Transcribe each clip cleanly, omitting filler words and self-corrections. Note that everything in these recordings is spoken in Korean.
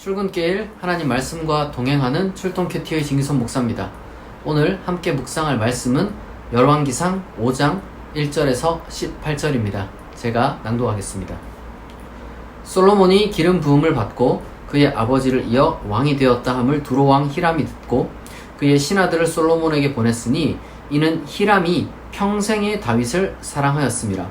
출근길 하나님 말씀과 동행하는 출동큐티의 진기선 목사입니다. 오늘 함께 묵상할 말씀은 열왕기상 5장 1절에서 18절입니다. 제가 낭독하겠습니다. 솔로몬이 기름 부음을 받고 그의 아버지를 이어 왕이 되었다 함을 두로왕 히람이 듣고 그의 신하들을 솔로몬에게 보냈으니 이는 히람이 평생의 다윗을 사랑하였습니다.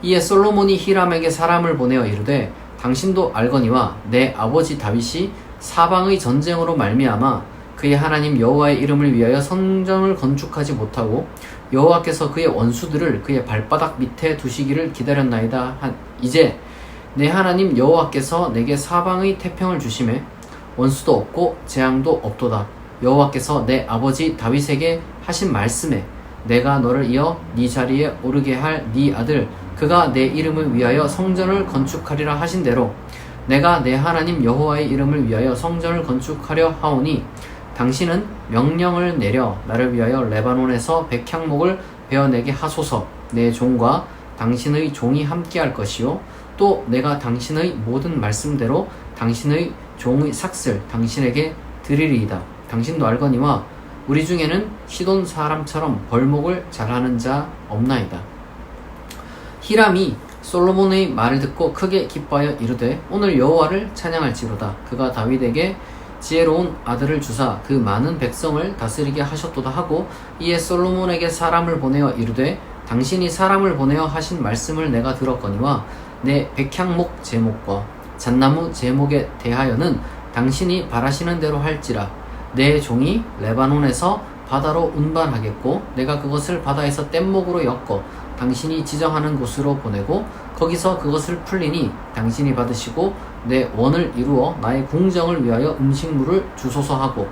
이에 솔로몬이 히람에게 사람을 보내어 이르되 당신도 알거니와 내 아버지 다윗이 사방의 전쟁으로 말미암아 그의 하나님 여호와의 이름을 위하여 성전을 건축하지 못하고 여호와께서 그의 원수들을 그의 발바닥 밑에 두시기를 기다렸나이다. 이제 내 하나님 여호와께서 내게 사방의 태평을 주심에 원수도 없고 재앙도 없도다. 여호와께서 내 아버지 다윗에게 하신 말씀에 내가 너를 이어 네 자리에 오르게 할 네 아들 그가 내 이름을 위하여 성전을 건축하리라 하신 대로 내가 내 하나님 여호와의 이름을 위하여 성전을 건축하려 하오니 당신은 명령을 내려 나를 위하여 레바논에서 백향목을 베어내게 하소서. 내 종과 당신의 종이 함께할 것이요 또 내가 당신의 모든 말씀대로 당신의 종의 삭슬 당신에게 드리리이다. 당신도 알거니와 우리 중에는 시돈 사람처럼 벌목을 잘하는 자 없나이다. 히람이 솔로몬의 말을 듣고 크게 기뻐하여 이르되 오늘 여호와를 찬양할지로다. 그가 다윗에게 지혜로운 아들을 주사 그 많은 백성을 다스리게 하셨도다 하고 이에 솔로몬에게 사람을 보내어 이르되 당신이 사람을 보내어 하신 말씀을 내가 들었거니와 내 백향목 제목과 잣나무 제목에 대하여는 당신이 바라시는 대로 할지라. 내 종이 레바논에서 바다로 운반하겠고 내가 그것을 바다에서 뗏목으로 엮어 당신이 지정하는 곳으로 보내고 거기서 그것을 풀리니 당신이 받으시고 내 원을 이루어 나의 궁정을 위하여 음식물을 주소서 하고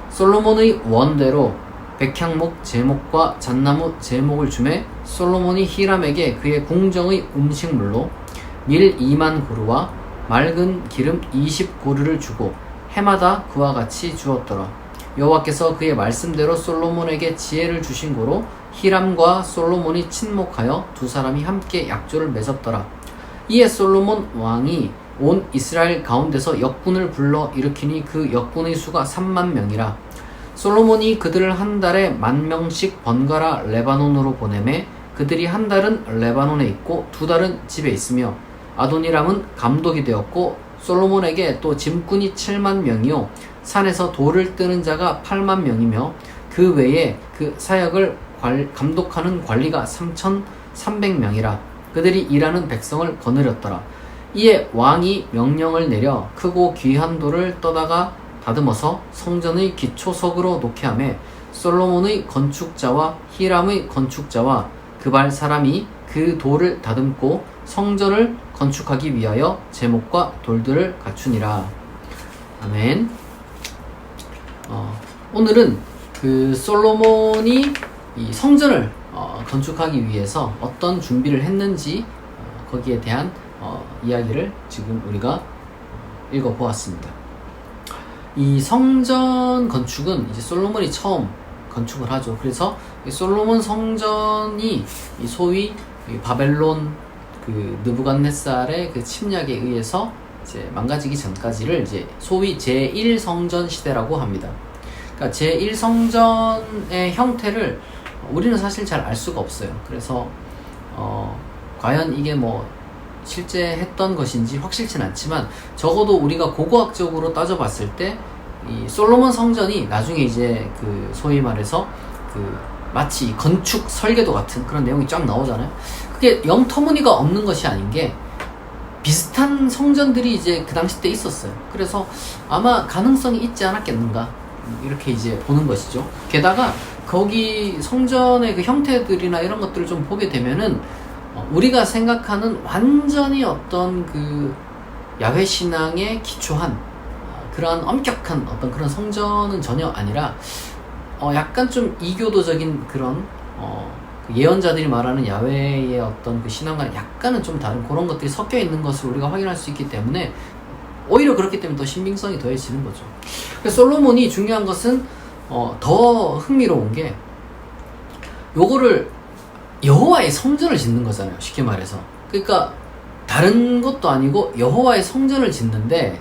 솔로몬의 원대로 백향목 제목과 잣나무 제목을 주매 솔로몬이 히람에게 그의 궁정의 음식물로 밀 2만 고루와 맑은 기름 20고루를 주고 해마다 그와 같이 주었더라. 여호와께서 그의 말씀대로 솔로몬에게 지혜를 주신 고로 히람과 솔로몬이 친목하여 두 사람이 함께 약조를 맺었더라. 이에 솔로몬 왕이 온 이스라엘 가운데서 역군을 불러 일으키니 그 역군의 수가 3만 명이라. 솔로몬이 그들을 한 달에 10,000명씩 번갈아 레바논으로 보내매 그들이 한 달은 레바논에 있고 두 달은 집에 있으며 아도니람은 감독이 되었고 솔로몬에게 또 짐꾼이 7만 명이요 산에서 돌을 뜨는 자가 8만 명이며 그 외에 그 사역을 감독하는 관리가 3,300명이라. 그들이 일하는 백성을 거느렸더라. 이에 왕이 명령을 내려 크고 귀한 돌을 떠다가 다듬어서 성전의 기초석으로 놓게 하매 솔로몬의 건축자와 히람의 건축자와 그발 사람이 그 돌을 다듬고 성전을 건축하기 위하여 제목과 돌들을 갖추니라. 아멘. 오늘은 그 솔로몬이 이 성전을 건축하기 위해서 어떤 준비를 했는지 거기에 대한 이야기를 지금 우리가 읽어보았습니다. 이 성전 건축은 이제 솔로몬이 처음 건축을 하죠. 그래서 이 솔로몬 성전이 이 소위 이 바벨론 그 느부갓네살의 그 침략에 의해서 이제 망가지기 전까지를 이제 소위 제1성전 시대라고 합니다. 그러니까 제1성전의 형태를 우리는 사실 잘 알 수가 없어요. 그래서 과연 이게 뭐 실제 했던 것인지 확실치는 않지만 적어도 우리가 고고학적으로 따져봤을 때 이 솔로몬 성전이 나중에 이제 그 소위 말해서 그 마치 건축 설계도 같은 그런 내용이 쫙 나오잖아요. 그게 영 터무니가 없는 것이 아닌 게 비슷한 성전들이 이제 그 당시 때 있었어요. 그래서 아마 가능성이 있지 않았겠는가 이렇게 이제 보는 것이죠. 게다가 거기 성전의 그 형태들이나 이런 것들을 좀 보게 되면은 우리가 생각하는 완전히 어떤 그 야훼 신앙에 기초한 그런 엄격한 어떤 그런 성전은 전혀 아니라 약간 좀 이교도적인 그런 예언자들이 말하는 야훼의 어떤 그 신앙과 약간은 좀 다른 그런 것들이 섞여 있는 것을 우리가 확인할 수 있기 때문에 오히려 그렇기 때문에 더 신빙성이 더해지는 거죠. 그래서 솔로몬이 중요한 것은 더 흥미로운 게 요거를 여호와의 성전을 짓는 거잖아요. 쉽게 말해서. 그러니까 다른 것도 아니고 여호와의 성전을 짓는데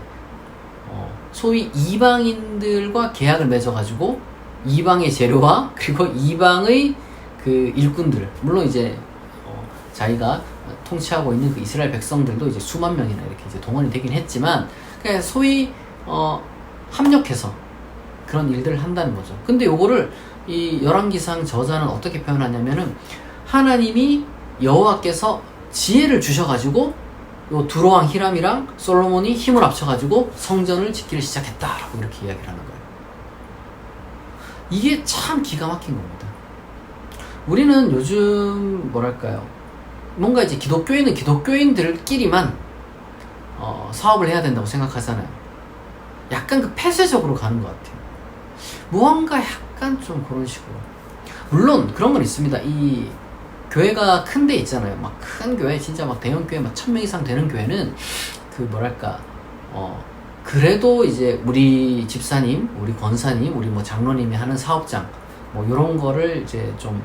소위 이방인들과 계약을 맺어가지고 이방의 재료와 그리고 이방의 그 일꾼들, 물론 이제 자기가 통치하고 있는 그 이스라엘 백성들도 이제 수만 명이나 이렇게 이제 동원이 되긴 했지만, 그냥 소위 합력해서 그런 일들을 한다는 거죠. 근데 요거를 이 열왕기상 저자는 어떻게 표현하냐면은, 하나님이 여호와께서 지혜를 주셔가지고 요 두로왕 히람이랑 솔로몬이 힘을 합쳐가지고 성전을 짓기를 시작했다라고 이렇게 이야기를 하는 거예요. 이게 참 기가 막힌 겁니다. 우리는 요즘 뭐랄까요, 뭔가 이제 기독교인은 기독교인들끼리만 사업을 해야 된다고 생각하잖아요. 약간 그 폐쇄적으로 가는 것 같아요. 무언가 약간 좀 그런 식으로. 물론 그런 건 있습니다. 이 교회가 큰 데 있잖아요. 막 큰 교회, 진짜 막 대형 교회, 막 1000명 이상 되는 교회는 그 뭐랄까, 그래도 이제 우리 집사님, 우리 권사님, 우리 뭐 장로님이 하는 사업장, 뭐 요런 거를 이제 좀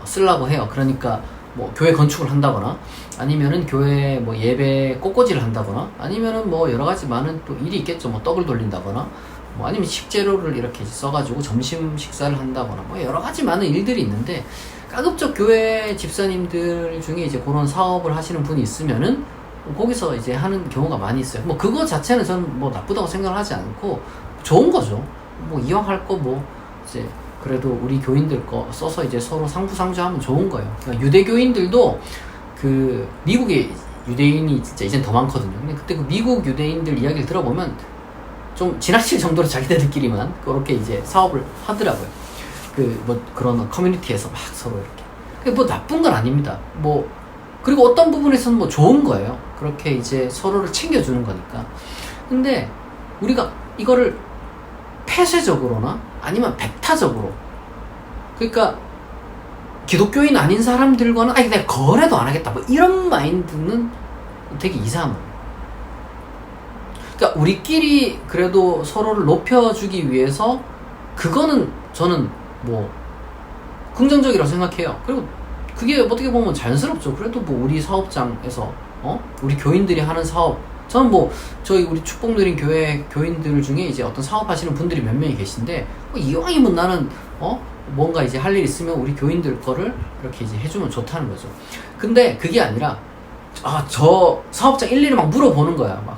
쓰려고 해요. 그러니까 뭐 교회 건축을 한다거나, 아니면은 교회 뭐 예배 꽃꽂이를 한다거나, 아니면은 뭐 여러 가지 많은 또 일이 있겠죠. 뭐 떡을 돌린다거나, 뭐 아니면 식재료를 이렇게 써가지고 점심 식사를 한다거나, 뭐 여러 가지 많은 일들이 있는데, 가급적 교회 집사님들 중에 이제 그런 사업을 하시는 분이 있으면은 거기서 이제 하는 경우가 많이 있어요. 뭐 그거 자체는 저는 뭐 나쁘다고 생각을 하지 않고 좋은 거죠. 뭐 이왕 할 거 뭐 이제 그래도 우리 교인들 거 써서 이제 서로 상부상조하면 좋은 거예요. 그러니까 유대교인들도 그 미국에 유대인이 진짜 이젠 더 많거든요. 근데 그때 그 미국 유대인들 이야기를 들어보면 좀 지나칠 정도로 자기네들끼리만 그렇게 이제 사업을 하더라고요. 그 뭐 그런 커뮤니티에서 막 서로 이렇게. 그게 뭐 나쁜 건 아닙니다. 뭐 그리고 어떤 부분에서는 뭐 좋은 거예요. 그렇게 이제 서로를 챙겨주는 거니까. 근데 우리가 이거를 폐쇄적으로나 아니면 배타적으로, 그러니까 기독교인 아닌 사람들과는 아니 내가 거래도 안 하겠다, 뭐 이런 마인드는 되게 이상한 거예요. 그러니까 우리끼리 그래도 서로를 높여주기 위해서, 그거는 저는 뭐 긍정적이라고 생각해요. 그리고 그게 어떻게 보면 자연스럽죠. 그래도 뭐 우리 사업장에서 우리 교인들이 하는 사업, 저는 뭐 저희 우리 축복누린 교회 교인들 중에 이제 어떤 사업하시는 분들이 몇 명이 계신데, 이왕이면 나는 뭔가 이제 할 일 있으면 우리 교인들 거를 이렇게 이제 해주면 좋다는 거죠. 근데 그게 아니라 저 사업장 일일이 막 물어보는 거야. 막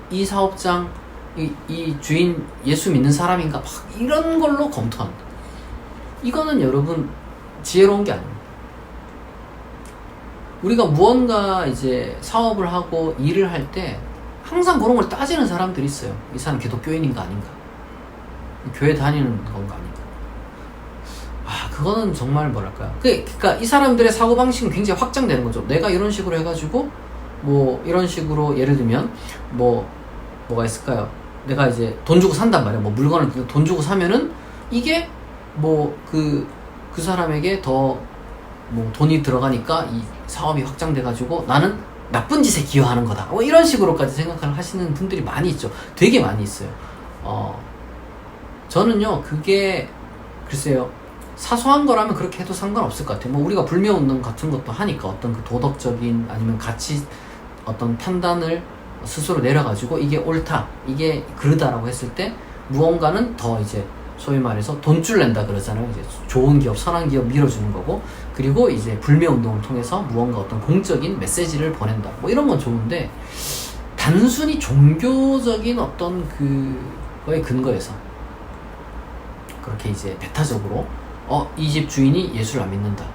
이 사업장 이 주인 예수 믿는 사람인가, 막 이런 걸로 검토한다. 이거는 여러분 지혜로운 게 아닙니다. 우리가 무언가 이제 사업을 하고 일을 할 때 항상 그런 걸 따지는 사람들이 있어요. 이 사람 기독교인인가 아닌가, 교회 다니는 건가 아닌가. 그거는 정말 뭐랄까요. 그러니까 이 사람들의 사고방식은 굉장히 확장되는 거죠. 내가 이런 식으로 해가지고 뭐 이런 식으로, 예를 들면 뭐가 있을까요? 내가 이제 돈 주고 산단 말이야. 뭐 물건을 돈 주고 사면은 이게 뭐 그 사람에게 더 뭐 돈이 들어가니까 이 사업이 확장돼가지고 나는 나쁜 짓에 기여하는 거다, 뭐 이런 식으로까지 생각을 하시는 분들이 많이 있죠. 되게 많이 있어요. 저는요, 그게 글쎄요, 사소한 거라면 그렇게 해도 상관없을 것 같아요. 뭐 우리가 불매운동 같은 것도 하니까 어떤 그 도덕적인 아니면 가치 어떤 판단을 스스로 내려가지고 이게 옳다, 이게 그르다라고 했을 때 무언가는 더 이제 소위 말해서 돈줄 낸다 그러잖아요. 이제 좋은 기업, 선한 기업 밀어주는 거고, 그리고 이제 불매운동을 통해서 무언가 어떤 공적인 메시지를 보낸다, 뭐 이런 건 좋은데, 단순히 종교적인 어떤 그거에 근거해서 그렇게 이제 배타적으로 이 집 주인이 예수를 안 믿는다,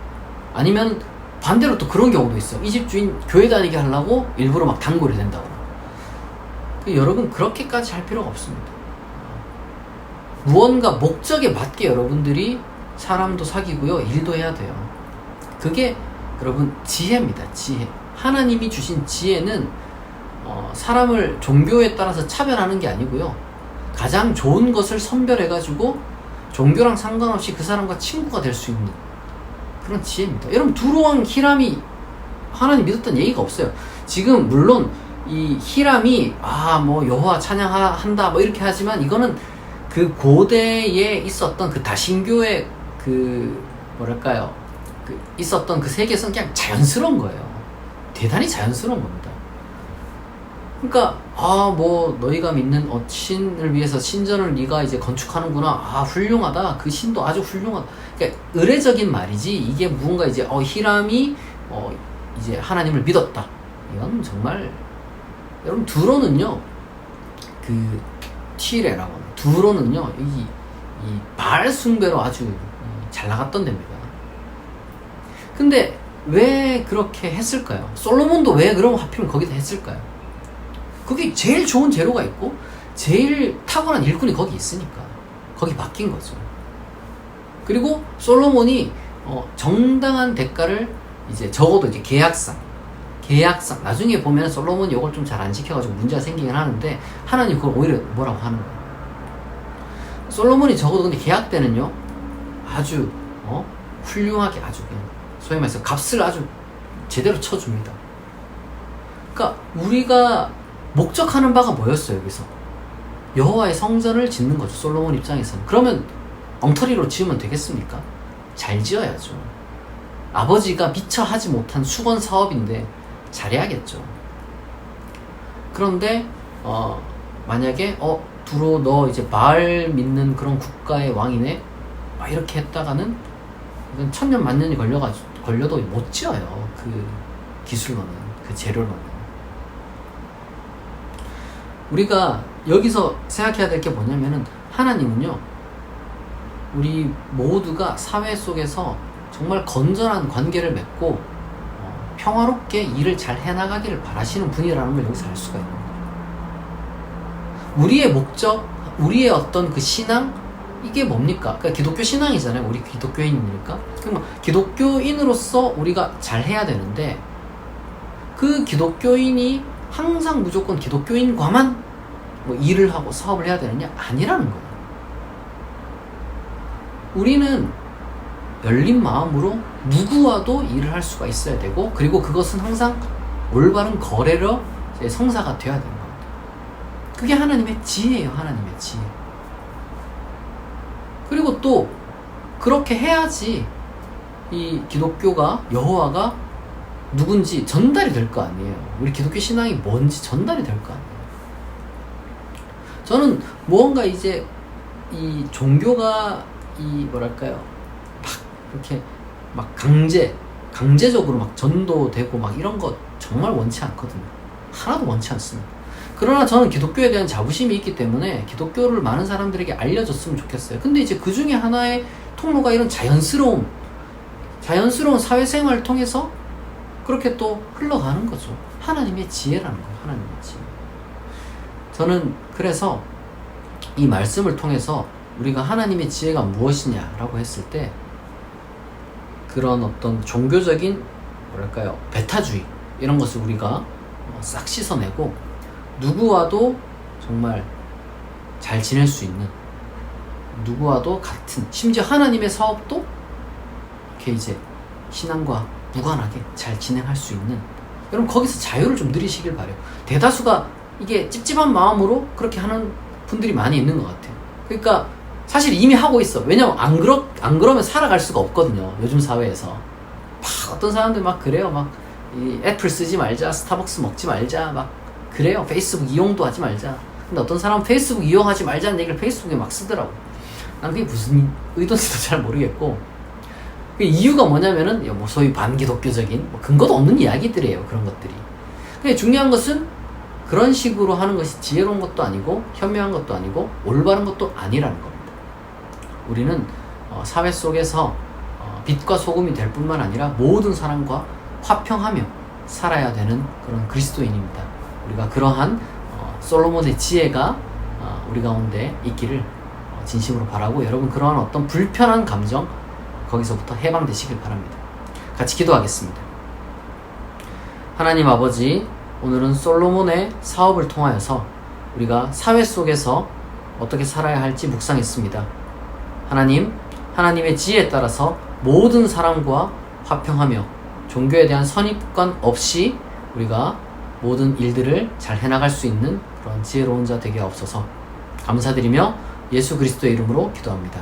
아니면 반대로 또 그런 경우도 있어요. 이 집 주인 교회 다니게 하려고 일부러 막 단골이 된다거나. 여러분 그렇게까지 할 필요가 없습니다. 무언가 목적에 맞게 여러분들이 사람도 사귀고요, 일도 해야 돼요. 그게 여러분 지혜입니다. 지혜. 하나님이 주신 지혜는 사람을 종교에 따라서 차별하는 게 아니고요, 가장 좋은 것을 선별해가지고 종교랑 상관없이 그 사람과 친구가 될 수 있는 그런 지혜입니다. 여러분 두로왕 히람이 하나님 믿었던 얘기가 없어요. 지금 물론 이 히람이 뭐 여호와 찬양한다 뭐 이렇게 하지만, 이거는 그 고대에 있었던 그 다신교의 그 뭐랄까요, 그 있었던 그 세계에서는 그냥 자연스러운 거예요. 대단히 자연스러운 겁니다. 그러니까 뭐 너희가 믿는 신을 위해서 신전을 네가 이제 건축하는구나. 훌륭하다. 그 신도 아주 훌륭하다. 그러니까 의례적인 말이지 이게 무언가 이제 히람이 이제 하나님을 믿었다. 이건 정말 여러분 두로는요 그 티레라고 하는 두로는요 이 바알 숭배로 아주 잘 나갔던 데입니다. 근데 왜 그렇게 했을까요? 솔로몬도 왜 그럼 하필 거기다 했을까요? 그게 제일 좋은 재료가 있고 제일 탁월한 일꾼이 거기 있으니까 거기 맡긴 거죠. 그리고 솔로몬이 정당한 대가를 이제 적어도 이제 계약상 나중에 보면 솔로몬이 이걸 좀 잘 안 지켜가지고 문제가 생기긴 하는데 하나님 그걸 오히려 뭐라고 하는 거예요. 솔로몬이 적어도 근데 계약 때는요 아주 훌륭하게 아주 그냥 소위 말해서 값을 아주 제대로 쳐줍니다. 그러니까 우리가 목적하는 바가 뭐였어요? 여기서 여호와의 성전을 짓는 거죠. 솔로몬 입장에서는. 그러면 엉터리로 지으면 되겠습니까? 잘 지어야죠. 아버지가 미처 하지 못한 수건 사업인데 잘해야겠죠. 그런데 만약에 두로 너 이제 바알 믿는 그런 국가의 왕이네 막 이렇게 했다가는 이건 천년 만년이 걸려도 못 지어요. 그 기술로는, 그 재료로는. 우리가 여기서 생각해야 될 게 뭐냐면은 하나님은요 우리 모두가 사회 속에서 정말 건전한 관계를 맺고 평화롭게 일을 잘 해나가기를 바라시는 분이라는 걸 여기서 알 수가 있는 거예요. 우리의 목적, 우리의 어떤 그 신앙, 이게 뭡니까? 그러니까 기독교 신앙이잖아요. 우리 기독교인이니까. 그럼 기독교인으로서 우리가 잘 해야 되는데 그 기독교인이 항상 무조건 기독교인과만 뭐 일을 하고 사업을 해야 되느냐? 아니라는 거예요. 우리는 열린 마음으로 누구와도 일을 할 수가 있어야 되고 그리고 그것은 항상 올바른 거래로 성사가 돼야 되는 겁니다. 그게 하나님의 지혜예요. 하나님의 지혜. 그리고 또 그렇게 해야지 이 기독교가 여호와가 누군지 전달이 될 거 아니에요. 우리 기독교 신앙이 뭔지 전달이 될 거 아니에요. 저는 무언가 이제 이 종교가 이 뭐랄까요 막 이렇게 막 강제적으로 막 전도되고 막 이런 거 정말 원치 않거든요. 하나도 원치 않습니다. 그러나 저는 기독교에 대한 자부심이 있기 때문에 기독교를 많은 사람들에게 알려줬으면 좋겠어요. 근데 이제 그 중에 하나의 통로가 이런 자연스러운 사회생활을 통해서 그렇게 또 흘러가는 거죠. 하나님의 지혜라는 거예요. 하나님의 지혜. 저는 그래서 이 말씀을 통해서 우리가 하나님의 지혜가 무엇이냐라고 했을 때 그런 어떤 종교적인 뭐랄까요 배타주의 이런 것을 우리가 싹 씻어내고 누구와도 정말 잘 지낼 수 있는 누구와도 같은 심지어 하나님의 사업도 이렇게 이제 신앙과 무관하게 잘 진행할 수 있는 여러분 거기서 자유를 좀 누리시길 바래요. 대다수가 이게 찝찝한 마음으로 그렇게 하는 분들이 많이 있는 것 같아요. 그러니까 사실 이미 하고 있어. 왜냐면 안 그러면 살아갈 수가 없거든요. 요즘 사회에서 막 어떤 사람들 막 그래요. 막 이 애플 쓰지 말자, 스타벅스 먹지 말자, 막 그래요. 페이스북 이용도 하지 말자. 근데 어떤 사람은 페이스북 이용하지 말자는 얘기를 페이스북에 막 쓰더라고. 난 그게 무슨 의도인지도 잘 모르겠고 그 이유가 뭐냐면은 뭐 소위 반기독교적인 뭐 근거도 없는 이야기들이에요. 그런 것들이. 근데 중요한 것은 그런 식으로 하는 것이 지혜로운 것도 아니고 현명한 것도 아니고 올바른 것도 아니라는 겁니다. 우리는 사회 속에서 빛과 소금이 될 뿐만 아니라 모든 사람과 화평하며 살아야 되는 그런 그리스도인입니다. 우리가 그러한 솔로몬의 지혜가 우리 가운데 있기를 진심으로 바라고 여러분 그러한 어떤 불편한 감정 거기서부터 해방되시길 바랍니다. 같이 기도하겠습니다. 하나님 아버지, 오늘은 솔로몬의 사업을 통하여서 우리가 사회 속에서 어떻게 살아야 할지 묵상했습니다. 하나님, 하나님의 지혜에 따라서 모든 사람과 화평하며 종교에 대한 선입관 없이 우리가 모든 일들을 잘 해나갈 수 있는 그런 지혜로운 자 되게 하옵소서. 감사드리며 예수 그리스도의 이름으로 기도합니다.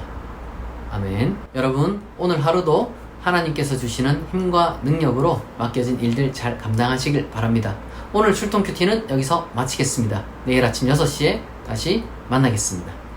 아멘. 여러분, 오늘 하루도 하나님께서 주시는 힘과 능력으로 맡겨진 일들 잘 감당하시길 바랍니다. 오늘 출동 큐티는 여기서 마치겠습니다. 내일 아침 6시에 다시 만나겠습니다.